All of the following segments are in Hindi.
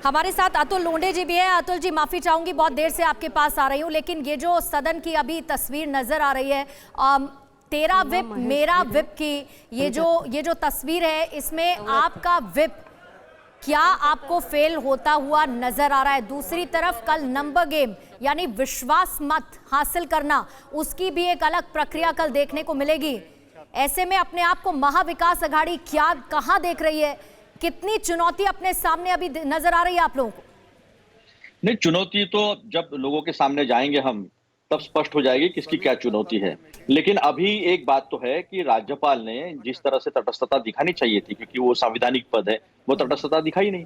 हमारे साथ अतुल लोंढे जी भी हैं। अतुल जी, माफी चाहूंगी बहुत देर से आपके पास आ रही हूँ, लेकिन ये जो सदन की अभी तस्वीर नजर आ रही है, तेरा विप मेरा विप की ये जो तस्वीर है, इसमें आपका विप क्या आपको फेल होता हुआ नजर आ रहा है? दूसरी तरफ कल नंबर गेम यानी विश्वास मत हासिल करना, उसकी भी एक अलग प्रक्रिया कल देखने को मिलेगी। ऐसे में अपने आप को महाविकास आघाड़ी कहां देख रही है? कितनी चुनौती अपने सामने अभी नजर आ रही है आप लोगों को? नहीं, चुनौती तो जब लोगों के सामने जाएंगे हम तब स्पष्ट हो जाएगी किसकी क्या चुनौती है। लेकिन अभी एक बात तो है कि राज्यपाल ने जिस तरह से तटस्थता दिखानी चाहिए थी, क्योंकि वो संवैधानिक पद है, वो तटस्थता दिखाई नहीं।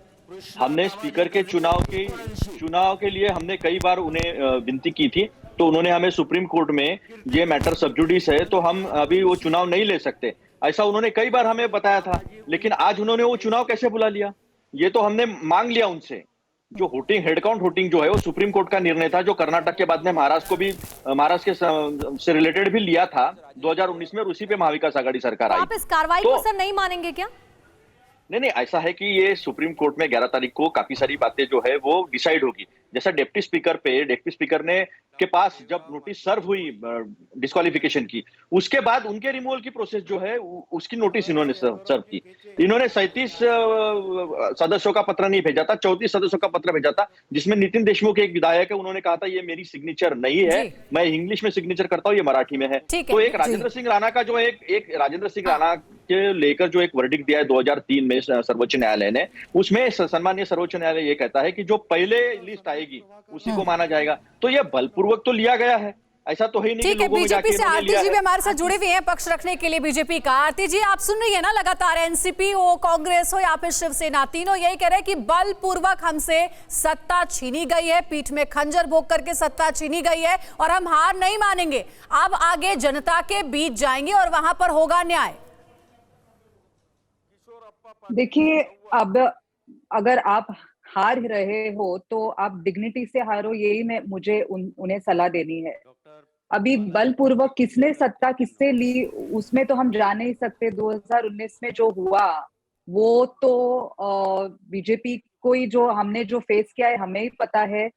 हमने स्पीकर के चुनाव के लिए हमने कई बार उन्हें विनती की थी, तो उन्होंने हमें सुप्रीम कोर्ट में ये मैटर सब जुडिस है तो हम अभी वो चुनाव नहीं ले सकते, ऐसा उन्होंने कई बार हमें बताया था। लेकिन आज उन्होंने वो चुनाव कैसे बुला लिया? ये तो हमने मांग लिया उनसे। जो हेड काउंट वोटिंग जो है वो सुप्रीम कोर्ट का निर्णय था, जो कर्नाटक के बाद में महाराष्ट्र से रिलेटेड भी लिया था 2019 में, और उसी पे महाविकास आघाड़ी सरकार आई। आप इस कार्रवाई को सर नहीं मानेंगे क्या? नहीं, ऐसा है कि ये सुप्रीम कोर्ट में 11 तारीख को काफी सारी बातें जो है वो डिसाइड होगी। जैसा डिप्टी स्पीकर ने के पास जब नोटिस सर्व हुई डिस्क्वालिफिकेशन की, उसके बाद उनके रिमूवल की प्रोसेस जो है उसकी नोटिस इन्होंने सर्व की। इन्होंने 37 सदस्यों का पत्र नहीं भेजा था, 34 सदस्यों का पत्र भेजा था, जिसमें नितिन देशमुख एक विधायक है, उन्होंने कहा था ये मेरी सिग्नेचर नहीं है, मैं इंग्लिश में सिग्नेचर करता हूँ, ये मराठी में है। तो एक राजेंद्र सिंह राणा का जो एक राजेंद्र सिंह राणा के लेकर जो एक वर्डिक्ट दिया है 2003 में सर्वोच्च न्यायालय ने, उसमें सन्माननीय सर्वोच्च न्यायालय ये कहता है कि जो पहले लिस्ट आएगी उसी को माना जाएगा। तो ये बलपूर्वक तो लिया गया है, ऐसा तो है नहीं। ठीक है, बीजेपी से आरती जी भी हमारे साथ जुड़े हुए हैं पक्ष रखने के लिए बीजेपी का। आरती जी, आप सुन रही है ना, लगातार एनसीपी हो, कांग्रेस हो या फिर शिवसेना, तीनों यही कह रहे हैं कि बलपूर्वक हमसे सत्ता छीनी गई है, पीठ में खंजर भोग करके सत्ता छीनी गई है और हम हार नहीं मानेंगे। अब आगे जनता के बीच जाएंगे और वहां पर होगा न्याय। देखिए, अब अगर आप हार रहे हो तो आप डिग्निटी से हारो, यही मुझे उन्हें सलाह देनी है। अभी बलपूर्वक किसने सत्ता किससे ली उसमें तो हम जान नहीं सकते। 2019 में जो हुआ वो तो बीजेपी को ही, जो हमने जो फेस किया है हमें ही पता है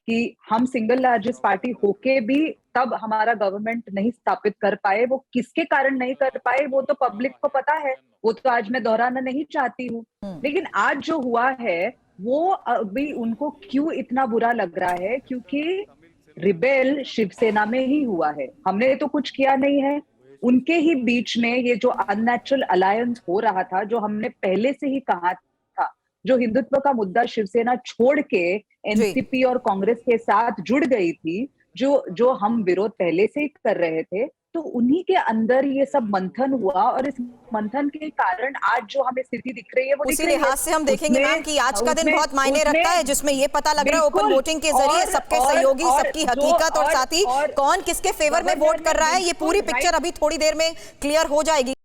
कि हम सिंगल लार्जेस्ट पार्टी होके भी तब हमारा गवर्नमेंट नहीं स्थापित कर पाए। वो किसके कारण नहीं कर पाए वो तो पब्लिक को पता है, वो तो आज मैं दोहराना नहीं चाहती हूँ। लेकिन आज जो हुआ है वो अभी उनको क्यों इतना बुरा लग रहा है? क्योंकि रिबेल शिवसेना में ही हुआ है, हमने तो कुछ किया नहीं है। उनके ही बीच में ये जो अननेचुरल अलायंस हो रहा था, जो हमने पहले से ही कहा था, जो हिंदुत्व का मुद्दा शिवसेना छोड़ के एनसीपी और कांग्रेस के साथ जुड़ गई थी, जो हम विरोध पहले से ही कर रहे थे, तो उन्हीं के अंदर ये सब मंथन हुआ और इस मंथन के कारण आज जो हमें स्थिति दिख रही है वो उसी लिहाज से हम देखेंगे मैम कि आज का दिन बहुत मायने रखता है, जिसमें ये पता लग रहा है ओपन वोटिंग के जरिए सबके सहयोगी, सबकी हकीकत और साथ ही कौन किसके फेवर में वोट कर रहा है, ये पूरी पिक्चर अभी थोड़ी देर में क्लियर हो जाएगी।